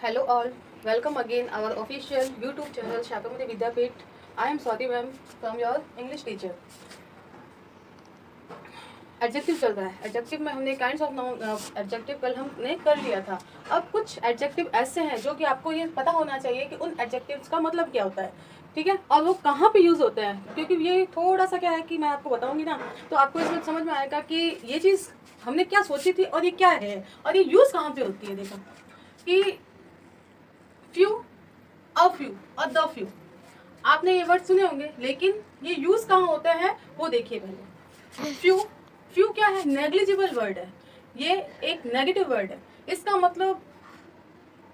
Hello all, welcome again our official YouTube channel Shakamati Vidyapit. I am Swati ma'am from your English teacher. Adjective चल रहा है। Adjective में हमने kinds of noun adjective कल हमने कर लिया था। अब कुछ एडजेक्टिव ऐसे हैं जो कि आपको ये पता होना चाहिए कि उन एडजेक्टिव्स का मतलब क्या होता है, ठीक है, और वो कहाँ पे यूज़ होते हैं, क्योंकि ये थोड़ा सा क्या है कि मैं आपको बताऊंगी ना तो आपको इसमें समझ में आएगा कि ये चीज़ हमने क्या सोची थी और ये क्या है और ये यूज़ कहाँ पे होती है। देखो कि फ्यू, अ फ्यू और द फ्यू, आपने ये वर्ड सुने होंगे, लेकिन ये यूज़ कहाँ होते हैं वो देखिए पहले। फ्यू, फ्यू क्या है? नेग्लिजिबल वर्ड है, ये एक नेगेटिव वर्ड है। इसका मतलब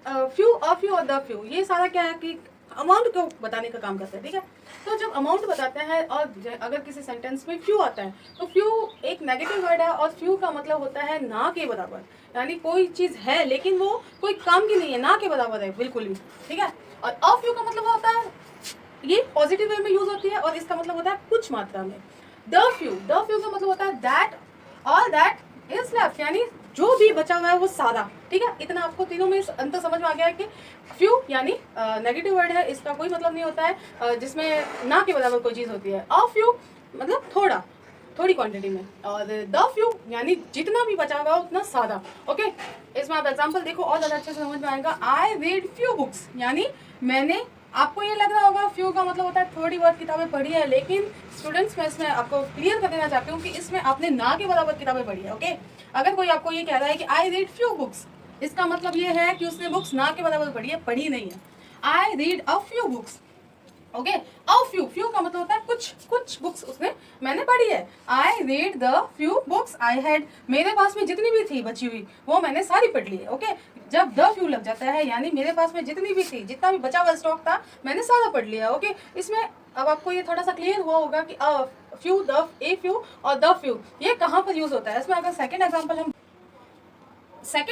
फ्यू, अ फ्यू और द फ्यू, ये सारा क्या है कि अमाउंट को बताने का काम करता है, ठीक है। तो जब अमाउंट बताते हैं और अगर किसी सेंटेंस में फ्यू आता है तो फ्यू एक नेगेटिव वर्ड है और फ्यू का मतलब होता है ना के बराबर, यानी कोई चीज़ है लेकिन वो कोई काम की नहीं है, ना के बराबर है बिल्कुल भी, ठीक है। और अ फ्यू का मतलब होता है, ये पॉजिटिव वे में यूज होती है और इसका मतलब होता है कुछ मात्रा में। द फ्यू, द फ्यू का मतलब होता है that, all that is left, यानी जो भी बचा हुआ है वो सारा, ठीक है। इतना आपको तीनों में अंतर समझ में आ गया है कि फ्यू यानी नेगेटिव वर्ड है, इसका कोई मतलब नहीं होता है जिसमें ना के बराबर कोई चीज़ होती है। अ फ्यू मतलब थोड़ा, थोड़ी क्वांटिटी में, और द फ्यू यानी जितना भी बचा हुआ है उतना सारा, ओके। इसमें आप एग्जांपल देखो और ज़्यादा अच्छे से समझ में आएगा। आई रीड फ्यू बुक्स, यानी मैंने, आपको ये लग रहा होगा फ्यू का मतलब होता है थोड़ी बहुत किताबें पढ़ी है, लेकिन स्टूडेंट्स मैं इसमें आपको क्लियर कर देना चाहती हूँ कि इसमें आपने ना के बराबर किताबें पढ़ी है, ओके। अगर कोई आपको ये कह रहा है कि आई रीड फ्यू बुक्स, इसका मतलब ये है कि उसने बुक्स ना के बराबर पढ़ी है, पढ़ी नहीं है। I read a few books, okay. A few, few का मतलब होता है कुछ बुक्स उसने, मैंने पढ़ी है। I read the few books I had, मेरे पास में जितनी भी थी बची हुई वो मैंने सारी पढ़ ली है, ओके। जब द फ्यू लग जाता है यानी मेरे पास में जितनी भी थी, जितना भी बचा हुआ स्टॉक था मैंने सारा पढ़ लिया, ओके। इसमें अब आपको ये थोड़ा सा क्लियर हुआ होगा कि a few, the a few और द फ्यू ये कहाँ पर यूज होता है। इसमें अगर सेकेंड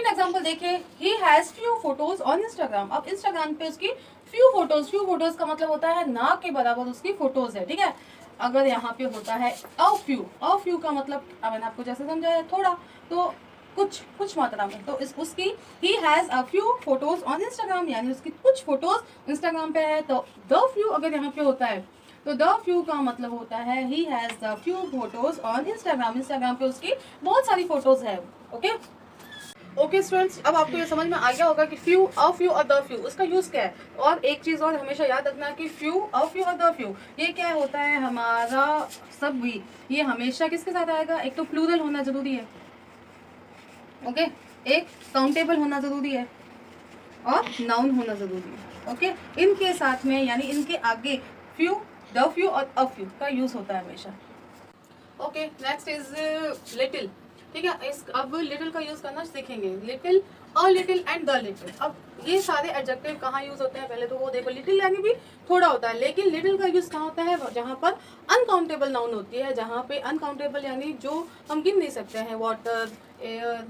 एग्जाम्पल देखें, he has few photos on Instagram. अब इंस्टाग्राम पे उसकी फ्यू फोटोज का मतलब होता है ना के बराबर उसकी फोटोज है, ठीक है। अगर यहाँ पे होता है अ फ्यू का मतलब मैंने आपको जैसे समझाया थोड़ा, तो कुछ मात्रा में, तो उसकी he has a few photos on Instagram, यानी उसकी कुछ फोटोज इंस्टाग्राम पे है। तो द फ्यू अगर यहाँ पे होता है तो द फ्यू का मतलब होता है he has the few photos on Instagram, Instagram पे उसकी बहुत सारी फोटोज है, ओके। ओके स्टूडेंट्स, अब आपको ये समझ में आ गया होगा कि फ्यू, अ फ्यू और द फ्यू, उसका यूज क्या है। और एक चीज और हमेशा याद रखना कि फ्यू, अ फ्यू और द फ्यू ये क्या होता है हमारा सब भी, ये हमेशा किसके साथ आएगा, एक तो प्लूरल होना जरूरी है, ओके, एक काउंटेबल होना जरूरी है और नाउन होना जरूरी है, ओके। इनके साथ में यानी इनके आगे फ्यू, द फ्यू और अ फ्यू का यूज होता है हमेशा, ओके। नेक्स्ट इज लिटिल, ठीक है। इस अब लिटिल का यूज करना सीखेंगे। Little, a little and the little. अब ये सारे एडजेक्टिव कहाँ यूज होते हैं पहले तो वो देखो। लिटिल यानी भी थोड़ा होता है, लेकिन लिटिल का यूज कहाँ होता है, जहाँ पर अनकाउंटेबल नाउन होती है, जहाँ पे अनकाउंटेबल यानी जो हम गिन नहीं सकते हैं, वाटर, एयर,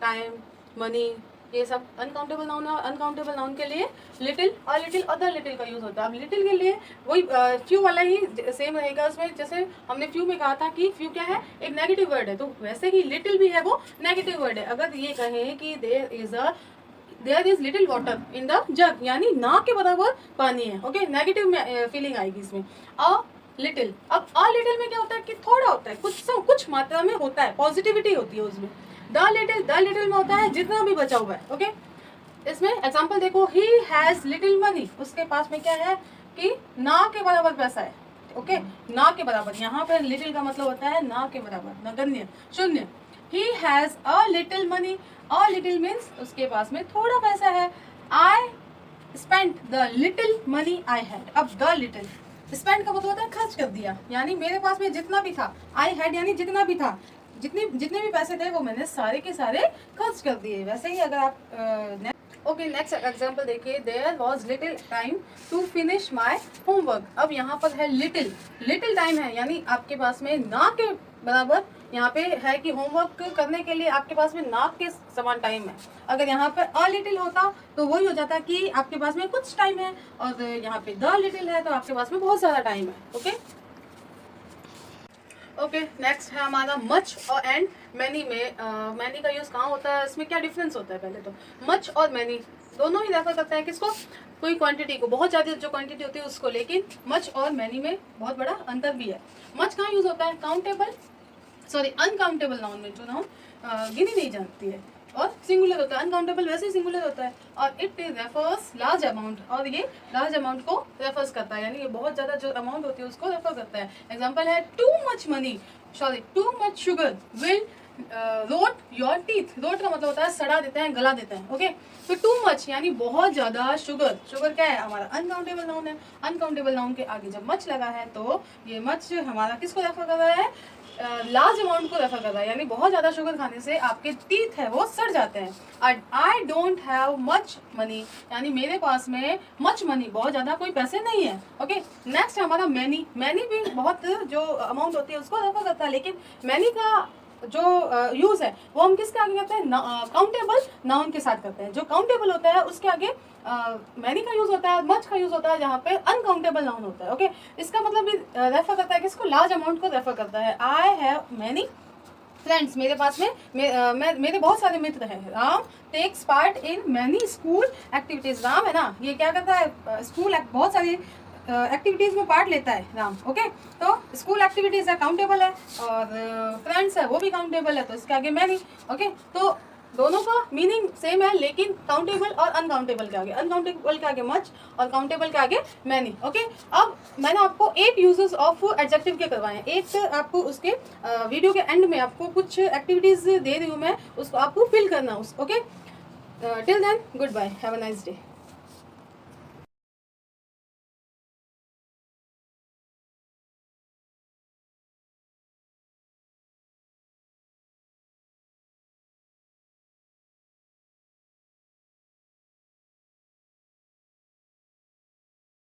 टाइम, मनी, ये सब अनकाउंटेबल नाउन है। और अनकाउंटेबल नाउन के लिए लिटिल और द लिटिल का यूज होता है। अब लिटिल के लिए वही फ्यू वाला ही सेम रहेगा उसमें, जैसे हमने फ्यू में कहा था कि फ्यू क्या है, एक नेगेटिव वर्ड है, तो वैसे ही लिटिल भी है वो नेगेटिव वर्ड है। अगर ये कहें कि there is little water in the jug, यानी ना के बराबर पानी है, ओके, नेगेटिव में फीलिंग आएगी इसमें। अ लिटिल, अब अ लिटिल में क्या होता है कि थोड़ा होता है, कुछ मात्रा में होता है, पॉजिटिविटी होती है उसमें। द लिटिल में होता है जितना भी बचा हुआ है, ओके। इसमें एग्जांपल देखो, ही हैज लिटिल मनी, उसके पास में क्या है कि ना के बराबर पैसा है, ओके, ना के बराबर। यहाँ पर लिटिल का मतलब होता है ना के बराबर, नगण्य, शून्य। He has a little money, a little means उसके पास में थोड़ा पैसा है। I spent the little money I had, अब द लिटिल, स्पेंड का मतलब होता है खर्च कर दिया, यानी मेरे पास में जितना भी था, आई हैड यानी जितना भी था, जितने भी पैसे थे वो मैंने सारे के सारे खर्च कर दिए। वैसे ही अगर आप ओके नेक्स्ट एग्जांपल देखिए, there was little time to finish my homework. अब यहाँ पर है लिटिल टाइम है, यानी आपके पास में ना के बराबर यहाँ पे है कि होमवर्क करने के लिए आपके पास में ना के समान टाइम है। अगर यहाँ पर अ लिटिल होता तो वही हो जाता कि आपके पास में कुछ टाइम है, और यहाँ पे द लिटिल है तो आपके पास में बहुत सारा टाइम है, ओके। ओके नेक्स्ट है हमारा मच और एंड मैनी में मैनी का यूज कहाँ होता है, इसमें क्या डिफरेंस होता है। पहले तो मच और मैनी दोनों ही रेफर करते हैं किसको, कोई क्वांटिटी को, बहुत ज़्यादा जो क्वांटिटी होती है उसको, लेकिन मच और मैनी में बहुत बड़ा अंतर भी है। मच कहाँ यूज होता है, काउंटेबल सॉरी अनकाउंटेबल नाउन में, जो नाउन गिनी नहीं जाती है, और सिंगुलर होता है। अनकाउंटेबल वैसे ही सिंगुलर होता है, और इट रेफर्स लार्ज अमाउंट, और ये लार्ज अमाउंट को रेफर्स करता है, यानी ये बहुत ज़्यादा जो अमाउंट होती है उसको रेफर करता है। एग्जाम्पल है too much money sorry too much sugar will rot your teeth. Rot का मतलब होता है सड़ा देते हैं, गला देते हैं। ओके, तो टू मच यानी बहुत ज्यादा शुगर। शुगर क्या है, हमारा अनकाउंटेबल नाउन है। अनकाउंटेबल नाउन के आगे जब मच लगा है तो ये मच हमारा किसको रेफर कर रहा है, लार्ज अमाउंट को रेफर कर रहा है, यानी बहुत ज्यादा शुगर खाने से आपके टीथ है वो सड़ जाते हैं। I don't have much money, यानी मेरे पास में मच मनी बहुत ज्यादा कोई पैसे नहीं है। ओके, नेक्स्ट है हमारा मैनी। मैनी भी बहुत जो अमाउंट होती है उसको रेफर करता है, लेकिन मैनी का जो यूज है वो हम किसके आगे करते हैं, काउंटेबल नाउन के साथ करते हैं। जो काउंटेबल होता है उसके आगे मैनी का यूज होता है, मच का यूज होता है, जहाँ पे अनकाउंटेबल नाउन होता है। ओके, इसका मतलब भी रेफर करता है किसको, लार्ज अमाउंट को रेफर करता है। आई हैव मैनी फ्रेंड्स, मेरे पास में मेरे बहुत सारे मित्र हैं। Ram takes part in many school activities. Ram है ना, ये क्या करता है, स्कूल बहुत सारी एक्टिविटीज में पार्ट लेता है राम। ओके, तो स्कूल एक्टिविटीज है काउंटेबल है, और फ्रेंड्स है वो भी काउंटेबल है, तो इसके आगे मैनी। ओके, तो दोनों का मीनिंग सेम है, लेकिन काउंटेबल और अनकाउंटेबल के आगे, अनकाउंटेबल के आगे मच और काउंटेबल के आगे मैनी। ओके, अब मैंने आपको 8 यूजेस ऑफ एडजेक्टिव के करवाए हैं। एक आपको उसके वीडियो के एंड में आपको कुछ एक्टिविटीज दे रही हूँ मैं, उसको आपको फिल करना। Okay, till then goodbye, have a nice day.